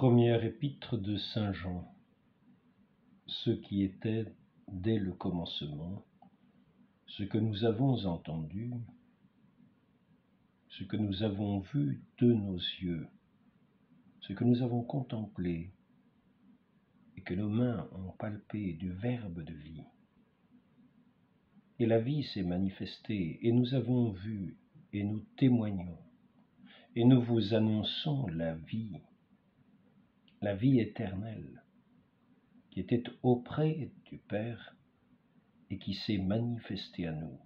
Première épître de saint Jean. Ce qui était dès le commencement, ce que nous avons entendu, ce que nous avons vu de nos yeux, ce que nous avons contemplé et que nos mains ont palpé du Verbe de vie. Et la vie s'est manifestée, et nous avons vu, et nous témoignons, et nous vous annonçons la vie éternelle, qui était auprès du Père et qui s'est manifestée à nous.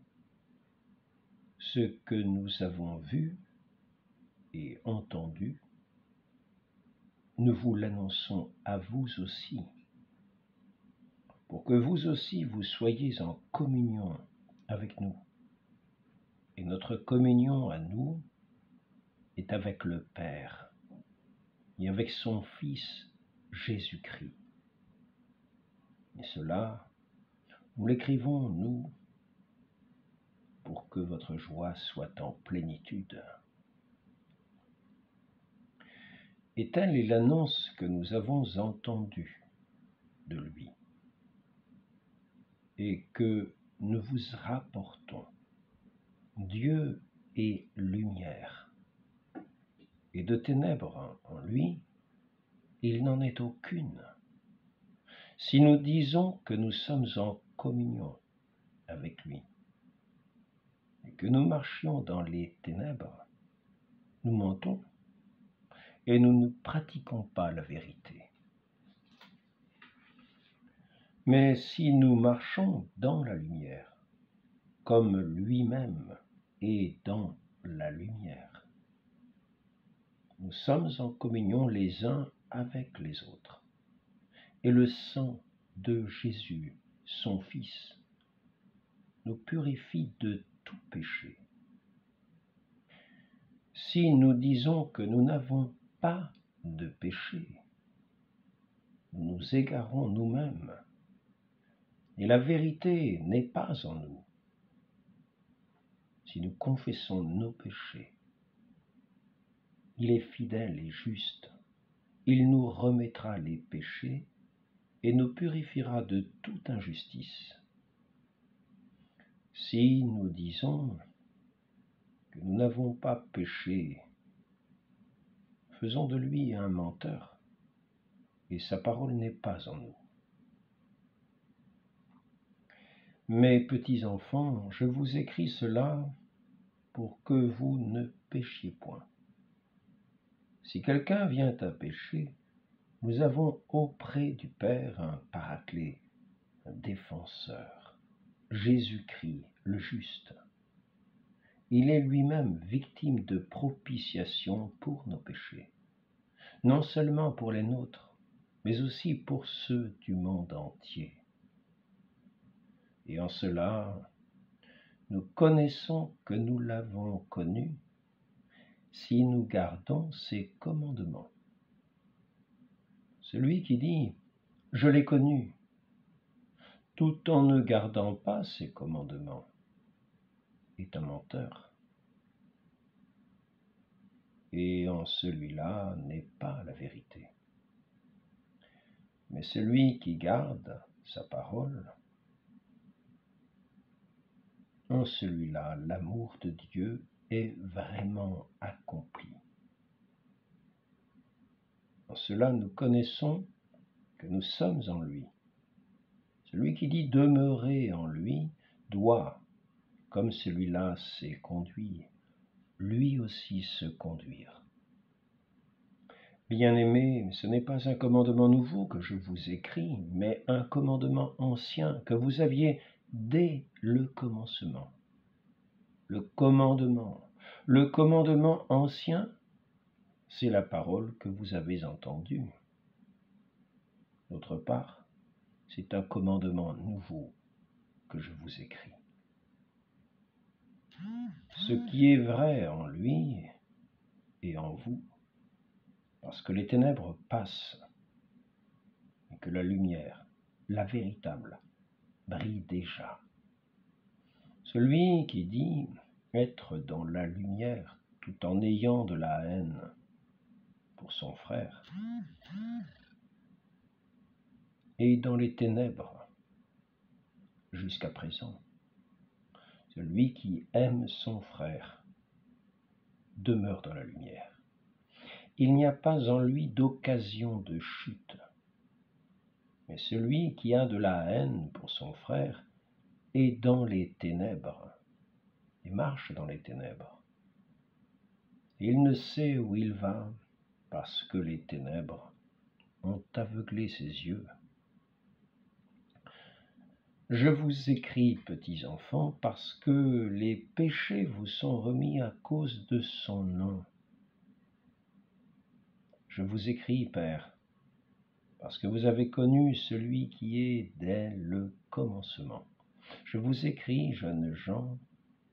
Ce que nous avons vu et entendu, nous vous l'annonçons à vous aussi, pour que vous aussi vous soyez en communion avec nous. Et notre communion à nous est avec le Père et avec son Fils Jésus-Christ. Et cela, nous l'écrivons, nous, pour que votre joie soit en plénitude. Et telle est l'annonce que nous avons entendue de lui, et que nous vous rapportons. Dieu est lumière, et de ténèbres en lui, il n'en est aucune. Si nous disons que nous sommes en communion avec lui, et que nous marchions dans les ténèbres, nous mentons, et nous ne pratiquons pas la vérité. Mais si nous marchons dans la lumière, comme lui-même est dans la lumière, nous sommes en communion les uns avec les autres. Et le sang de Jésus, son Fils, nous purifie de tout péché. Si nous disons que nous n'avons pas de péché, nous nous égarons nous-mêmes, et la vérité n'est pas en nous. Si nous confessons nos péchés, il est fidèle et juste. Il nous remettra les péchés et nous purifiera de toute injustice. Si nous disons que nous n'avons pas péché, faisons de lui un menteur, et sa parole n'est pas en nous. Mes petits enfants, je vous écris cela pour que vous ne péchiez point. Si quelqu'un vient à pécher, nous avons auprès du Père un paraclet, un défenseur, Jésus-Christ le juste. Il est lui-même victime de propitiation pour nos péchés, non seulement pour les nôtres, mais aussi pour ceux du monde entier. Et en cela, nous connaissons que nous l'avons connu si nous gardons ses commandements. Celui qui dit « Je l'ai connu », tout en ne gardant pas ses commandements, est un menteur. Et en celui-là n'est pas la vérité. Mais celui qui garde sa parole, en celui-là, l'amour de Dieu est vraiment accompli. En cela, nous connaissons que nous sommes en lui. Celui qui dit demeurer en lui doit, comme celui-là s'est conduit, lui aussi se conduire. Bien-aimés, ce n'est pas un commandement nouveau que je vous écris, mais un commandement ancien que vous aviez dès le commencement. Le commandement ancien, c'est la parole que vous avez entendue. D'autre part, c'est un commandement nouveau que je vous écris. Ce qui est vrai en lui et en vous, parce que les ténèbres passent et que la lumière, la véritable, brille déjà. Celui qui dit être dans la lumière tout en ayant de la haine pour son frère est dans les ténèbres jusqu'à présent. Celui qui aime son frère demeure dans la lumière. Il n'y a pas en lui d'occasion de chute. Mais celui qui a de la haine pour son frère est dans les ténèbres et marche dans les ténèbres. Il ne sait où il va parce que les ténèbres ont aveuglé ses yeux. Je vous écris, petits enfants, parce que les péchés vous sont remis à cause de son nom. Je vous écris, Père, parce que vous avez connu celui qui est dès le commencement. Je vous écris, jeunes gens,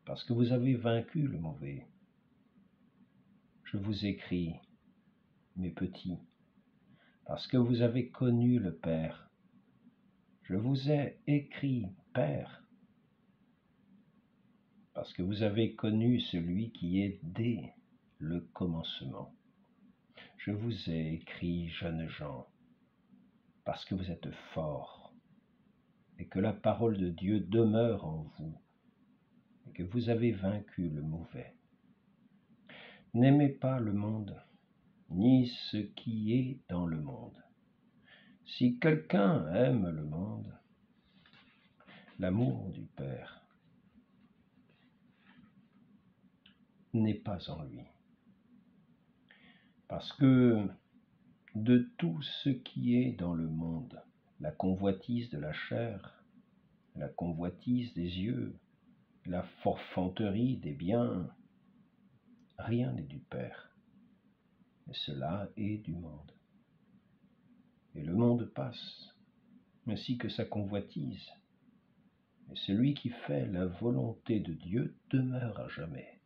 parce que vous avez vaincu le mauvais. Je vous écris, mes petits, parce que vous avez connu le Père. Je vous ai écrit, Père, parce que vous avez connu celui qui est dès le commencement. Je vous ai écrit, jeunes gens, parce que vous êtes forts et que la parole de Dieu demeure en vous et que vous avez vaincu le mauvais. N'aimez pas le monde, ni ce qui est dans le monde. Si quelqu'un aime le monde, l'amour du Père n'est pas en lui. Parce que de tout ce qui est dans le monde, la convoitise de la chair, la convoitise des yeux, la forfanterie des biens, rien n'est du Père, mais cela est du monde. Et le monde passe, ainsi que sa convoitise, et celui qui fait la volonté de Dieu demeure à jamais.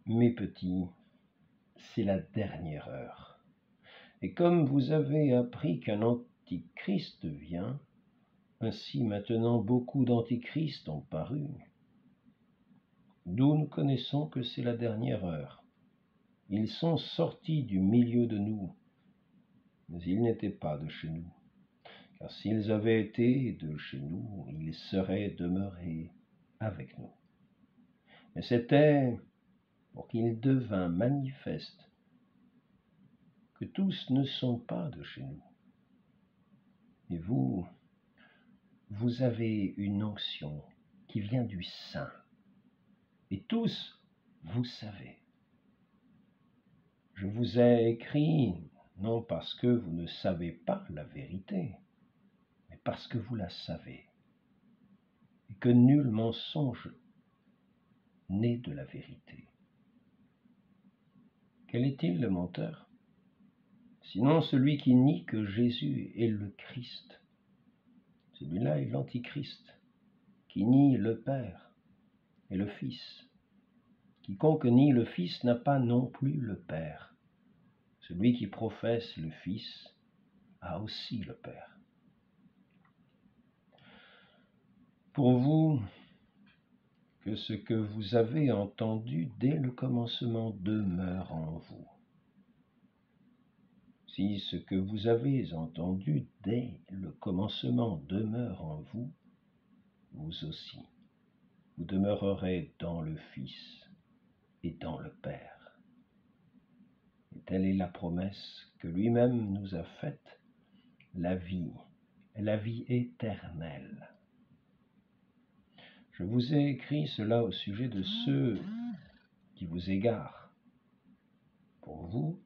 Mes petits, c'est la dernière heure. Et comme vous avez appris qu'un antichrist vient, ainsi maintenant beaucoup d'antichrists ont paru. D'où nous connaissons que c'est la dernière heure. Ils sont sortis du milieu de nous, mais ils n'étaient pas de chez nous. Car s'ils avaient été de chez nous, ils seraient demeurés avec nous. Mais c'était pour qu'il devint manifeste que tous ne sont pas de chez nous. Et vous, vous avez une onction qui vient du Saint. Et tous, vous savez. Je vous ai écrit, non parce que vous ne savez pas la vérité, mais parce que vous la savez, et que nul mensonge n'est de la vérité. Quel est-il le menteur? Sinon celui qui nie que Jésus est le Christ. Celui-là est l'Antichrist, qui nie le Père et le Fils. Quiconque nie le Fils n'a pas non plus le Père. Celui qui professe le Fils a aussi le Père. Pour vous, que ce que vous avez entendu dès le commencement demeure en vous. Si ce que vous avez entendu dès le commencement demeure en vous, vous aussi, vous demeurerez dans le Fils et dans le Père. Et telle est la promesse que lui-même nous a faite, la vie éternelle. Je vous ai écrit cela au sujet de ceux qui vous égarent. Pour vous,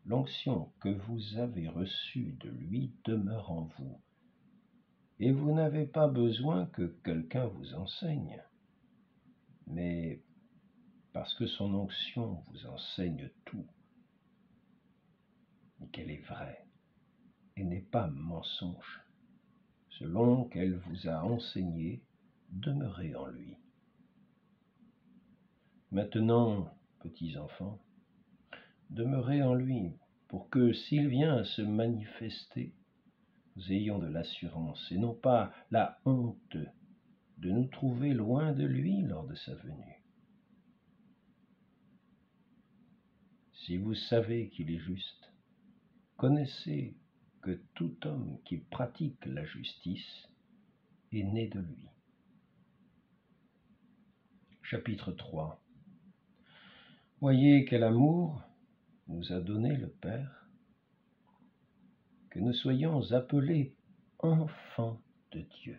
l'onction que vous avez reçue de lui demeure en vous, et vous n'avez pas besoin que quelqu'un vous enseigne, mais parce que son onction vous enseigne tout, et qu'elle est vraie, et n'est pas mensonge. Selon qu'elle vous a enseigné, demeurez en lui. Maintenant, petits enfants, demeurez en lui, pour que s'il vient à se manifester, nous ayons de l'assurance, et non pas la honte de nous trouver loin de lui lors de sa venue. si vous savez qu'il est juste, connaissez que tout homme qui pratique la justice est né de lui. Chapitre 3. Voyez quel amour nous a donné le Père, que nous soyons appelés enfants de Dieu.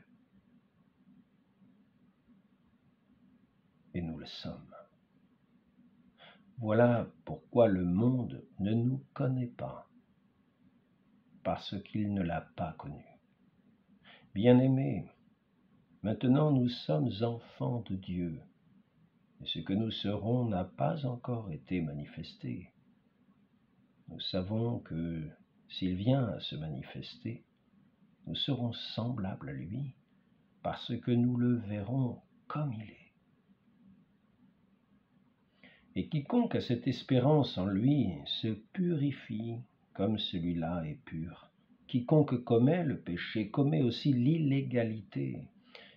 Et nous le sommes. Voilà pourquoi le monde ne nous connaît pas, parce qu'il ne l'a pas connu. Bien-aimés, maintenant nous sommes enfants de Dieu, et ce que nous serons n'a pas encore été manifesté. Nous savons que s'il vient à se manifester, nous serons semblables à lui, parce que nous le verrons comme il est. Et quiconque a cette espérance en lui se purifie comme celui-là est pur. Quiconque commet le péché commet aussi l'illégalité,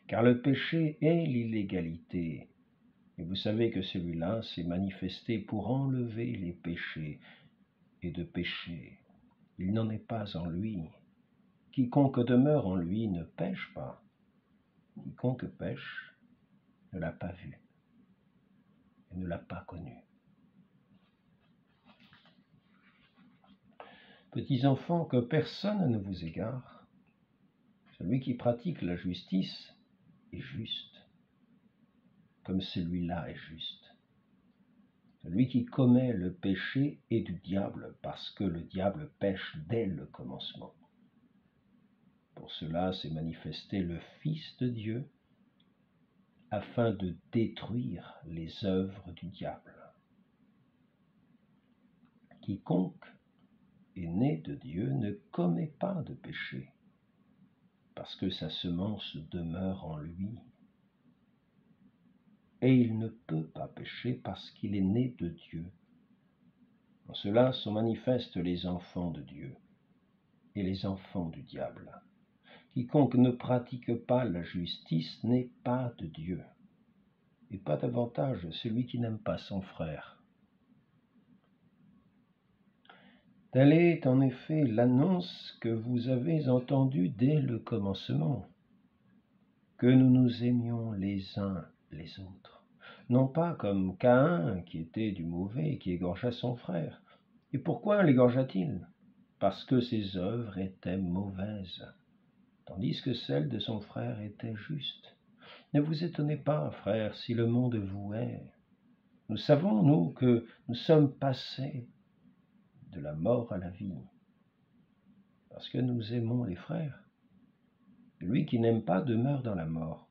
car le péché est l'illégalité. Et vous savez que celui-là s'est manifesté pour enlever les péchés, et de péché, il n'en est pas en lui. Quiconque demeure en lui ne pêche pas. Quiconque pêche ne l'a pas vu et ne l'a pas connu. Petits enfants, que personne ne vous égare. Celui qui pratique la justice est juste, comme celui-là est juste. Celui qui commet le péché est du diable, parce que le diable pêche dès le commencement. Pour cela s'est manifesté le Fils de Dieu, afin de détruire les œuvres du diable. Quiconque est né de Dieu ne commet pas de péché, parce que sa semence demeure en lui. Et il ne peut pas pécher parce qu'il est né de Dieu. En cela sont manifestes les enfants de Dieu et les enfants du diable. Quiconque ne pratique pas la justice n'est pas de Dieu, et pas davantage celui qui n'aime pas son frère. Telle est en effet l'annonce que vous avez entendue dès le commencement, que nous nous aimions les uns les autres, non pas comme Caïn qui était du mauvais et qui égorgea son frère. Et pourquoi l'égorgea-t-il? Parce que ses œuvres étaient mauvaises, tandis que celles de son frère étaient justes. Ne vous étonnez pas, frères, si le monde vous hait. Nous savons, nous, que nous sommes passés de la mort à la vie, parce que nous aimons les frères. Celui qui n'aime pas demeure dans la mort.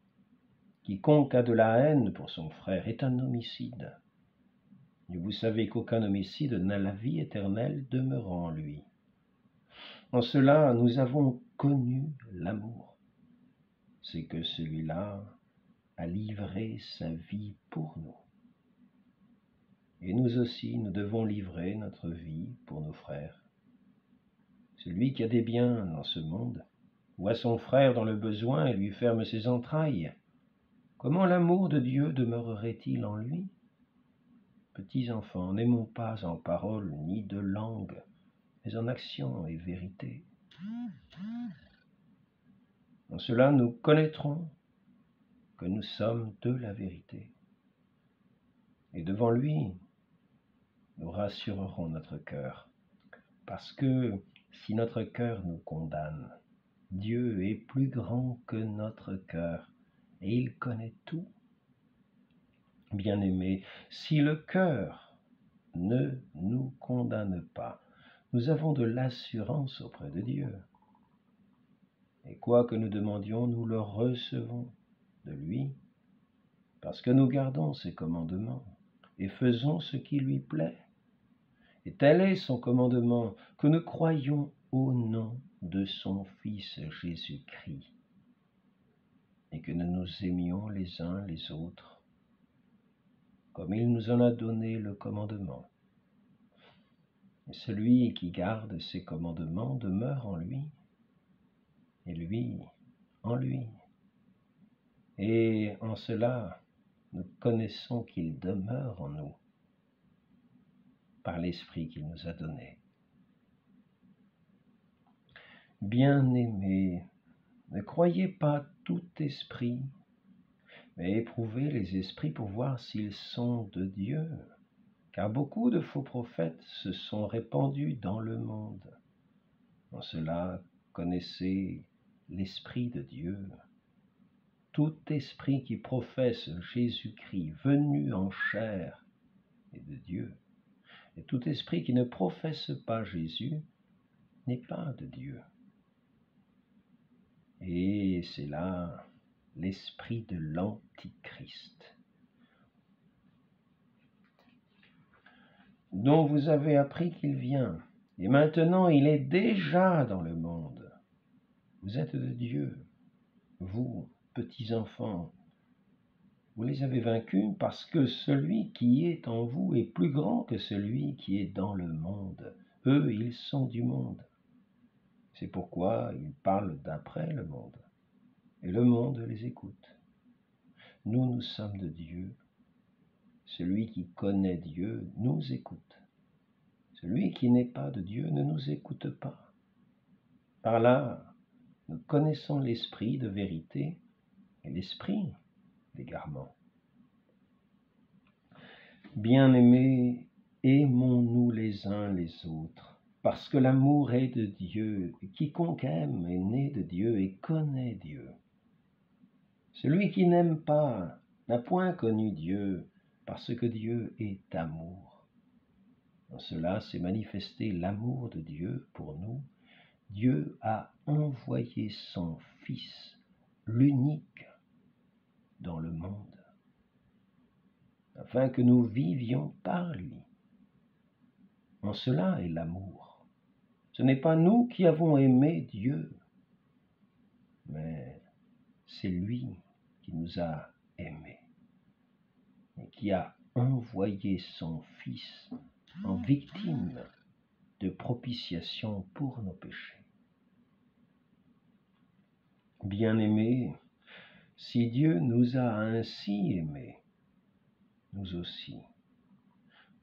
Quiconque a de la haine pour son frère est un homicide. Et vous savez qu'aucun homicide n'a la vie éternelle demeurant en lui. En cela, nous avons connu l'amour. C'est que celui-là a livré sa vie pour nous. Et nous aussi, nous devons livrer notre vie pour nos frères. Celui qui a des biens dans ce monde voit son frère dans le besoin et lui ferme ses entrailles. Comment l'amour de Dieu demeurerait-il en lui? Petits enfants, n'aimons pas en parole ni de langue, mais en action et vérité. En cela, nous connaîtrons que nous sommes de la vérité. Et devant lui, nous rassurerons notre cœur, parce que si notre cœur nous condamne, Dieu est plus grand que notre cœur, et il connaît tout. Bien-aimés, si le cœur ne nous condamne pas, nous avons de l'assurance auprès de Dieu. Et quoi que nous demandions, nous le recevons de lui, parce que nous gardons ses commandements et faisons ce qui lui plaît. Et tel est son commandement, que nous croyions au nom de son Fils Jésus-Christ, et que nous nous aimions les uns les autres, comme il nous en a donné le commandement. Et celui qui garde ses commandements demeure en lui, et lui en lui. Et en cela, nous connaissons qu'il demeure en nous, par l'Esprit qu'il nous a donné. Bien-aimés, ne croyez pas tout esprit, mais éprouvez les esprits pour voir s'ils sont de Dieu, car beaucoup de faux prophètes se sont répandus dans le monde. En cela, connaissez l'Esprit de Dieu. Tout esprit qui professe Jésus-Christ venu en chair est de Dieu, et tout esprit qui ne professe pas Jésus n'est pas de Dieu. Et c'est là l'esprit de l'Antichrist, dont vous avez appris qu'il vient, et maintenant il est déjà dans le monde. Vous êtes de Dieu, vous, petits enfants, vous les avez vaincus parce que celui qui est en vous est plus grand que celui qui est dans le monde. Eux, ils sont du monde. C'est pourquoi ils parlent d'après le monde, et le monde les écoute. Nous, nous sommes de Dieu. Celui qui connaît Dieu nous écoute. Celui qui n'est pas de Dieu ne nous écoute pas. Par là, nous connaissons l'esprit de vérité et l'esprit d'égarement. Bien-aimés, aimons-nous les uns les autres, parce que l'amour est de Dieu, et quiconque aime est né de Dieu et connaît Dieu. Celui qui n'aime pas n'a point connu Dieu, parce que Dieu est amour. En cela s'est manifesté l'amour de Dieu pour nous. Dieu a envoyé son Fils, l'unique, dans le monde, afin que nous vivions par lui. En cela est l'amour. Ce n'est pas nous qui avons aimé Dieu, mais c'est lui qui nous a aimés et qui a envoyé son Fils en victime de propitiation pour nos péchés. Bien-aimés, si Dieu nous a ainsi aimés, nous aussi,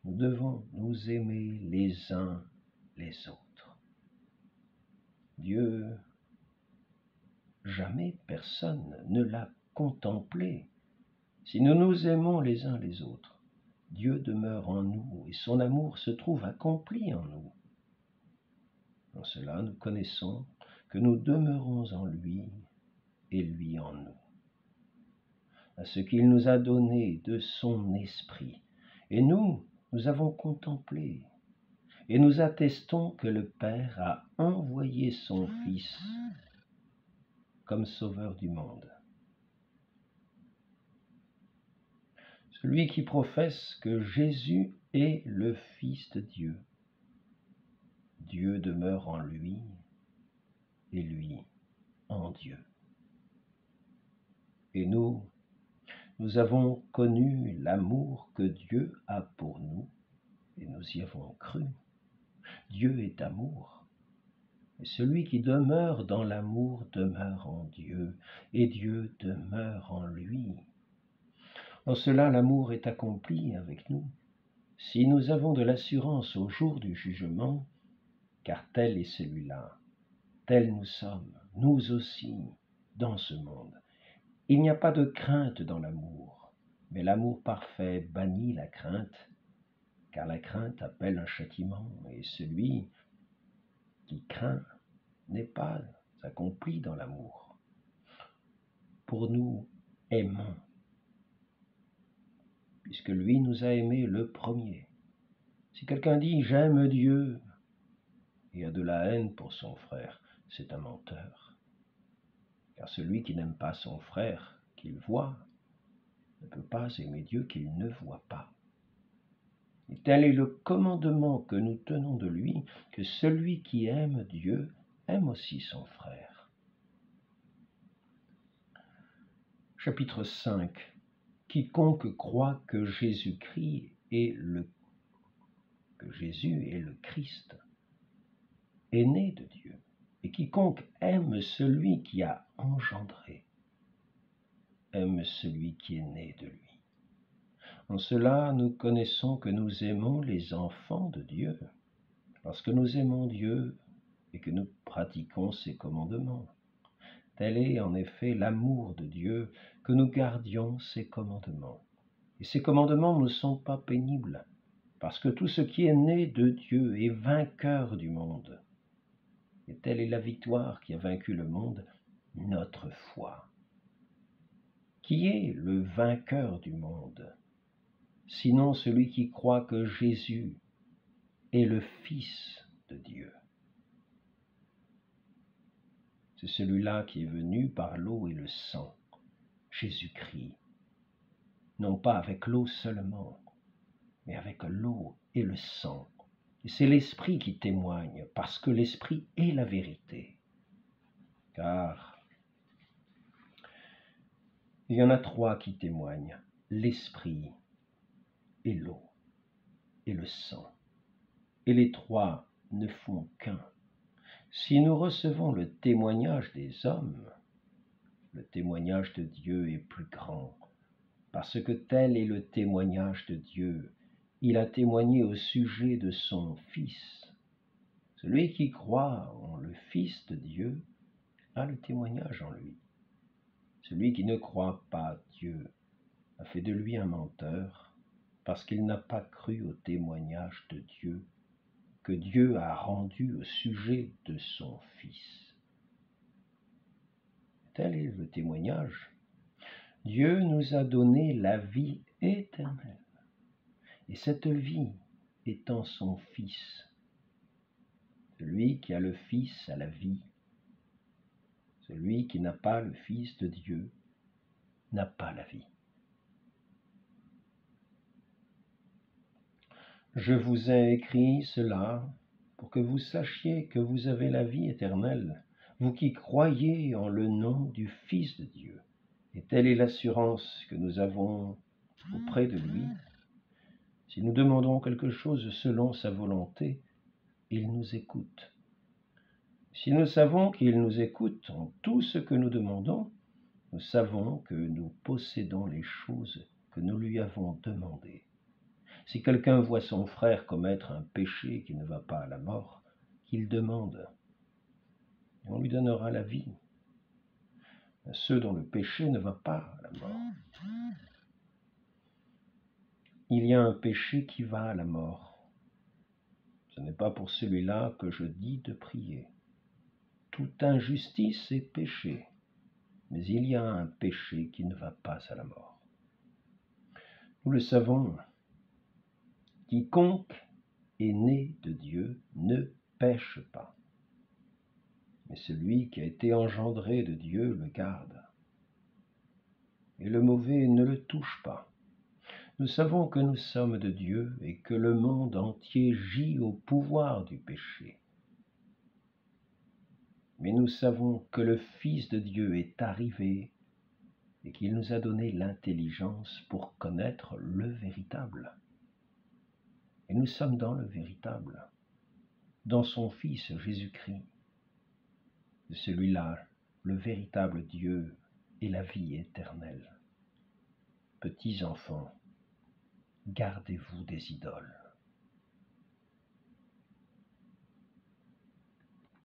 nous devons nous aimer les uns les autres. Dieu, jamais personne ne l'a contemplé. Si nous nous aimons les uns les autres, Dieu demeure en nous et son amour se trouve accompli en nous. En cela, nous connaissons que nous demeurons en lui et lui en nous. À ce qu'il nous a donné de son esprit, et nous avons contemplé, et nous attestons que le Père a envoyé son Fils comme sauveur du monde. Celui qui professe que Jésus est le Fils de Dieu, Dieu demeure en lui et lui en Dieu. Et nous avons connu l'amour que Dieu a pour nous et nous y avons cru. Dieu est amour. Et celui qui demeure dans l'amour demeure en Dieu et Dieu demeure en lui. En cela, l'amour est accompli avec nous. Si nous avons de l'assurance au jour du jugement, car tel est celui-là, tels nous sommes, nous aussi, dans ce monde. Il n'y a pas de crainte dans l'amour, mais l'amour parfait bannit la crainte, car la crainte appelle un châtiment, et celui qui craint n'est pas accompli dans l'amour. Pour nous, aimons, puisque lui nous a aimés le premier. Si quelqu'un dit « j'aime Dieu » et a de la haine pour son frère, c'est un menteur. Car celui qui n'aime pas son frère qu'il voit ne peut pas aimer Dieu qu'il ne voit pas. Et tel est le commandement que nous tenons de lui, que celui qui aime Dieu aime aussi son frère. Chapitre 5. Quiconque croit que Jésus est le Christ est né de Dieu, et quiconque aime celui qui a engendré aime celui qui est né de lui. En cela, nous connaissons que nous aimons les enfants de Dieu, lorsque nous aimons Dieu et que nous pratiquons ses commandements. Tel est en effet l'amour de Dieu, que nous gardions ses commandements. Et ces commandements ne sont pas pénibles, parce que tout ce qui est né de Dieu est vainqueur du monde. Et telle est la victoire qui a vaincu le monde, notre foi. Qui est le vainqueur du monde, sinon celui qui croit que Jésus est le Fils de Dieu? C'est celui-là qui est venu par l'eau et le sang, Jésus-Christ, non pas avec l'eau seulement, mais avec l'eau et le sang. Et c'est l'Esprit qui témoigne, parce que l'Esprit est la vérité. Car il y en a trois qui témoignent, l'Esprit et l'eau et le sang. Et les trois ne font qu'un. Si nous recevons le témoignage des hommes, le témoignage de Dieu est plus grand, parce que tel est le témoignage de Dieu. Il a témoigné au sujet de son Fils. Celui qui croit en le Fils de Dieu a le témoignage en lui. Celui qui ne croit pas Dieu a fait de lui un menteur, parce qu'il n'a pas cru au témoignage de Dieu que Dieu a rendu au sujet de son Fils. Tel est le témoignage. Dieu nous a donné la vie éternelle. Et cette vie est en son Fils. Celui qui a le Fils a la vie. Celui qui n'a pas le Fils de Dieu n'a pas la vie. Je vous ai écrit cela pour que vous sachiez que vous avez la vie éternelle, vous qui croyez en le nom du Fils de Dieu. Et telle est l'assurance que nous avons auprès de lui. Si nous demandons quelque chose selon sa volonté, il nous écoute. Si nous savons qu'il nous écoute en tout ce que nous demandons, nous savons que nous possédons les choses que nous lui avons demandées. Si quelqu'un voit son frère commettre un péché qui ne va pas à la mort, qu'il demande, et on lui donnera la vie. À ceux dont le péché ne va pas à la mort. Il y a un péché qui va à la mort. Ce n'est pas pour celui-là que je dis de prier. Toute injustice est péché, mais il y a un péché qui ne va pas à la mort. Nous le savons, quiconque est né de Dieu ne pêche pas, mais celui qui a été engendré de Dieu le garde, et le mauvais ne le touche pas. Nous savons que nous sommes de Dieu et que le monde entier gît au pouvoir du péché. Mais nous savons que le Fils de Dieu est arrivé et qu'il nous a donné l'intelligence pour connaître le véritable. Et nous sommes dans le véritable, dans son Fils Jésus-Christ. De celui-là, le véritable Dieu et la vie éternelle. Petits enfants, gardez-vous des idoles.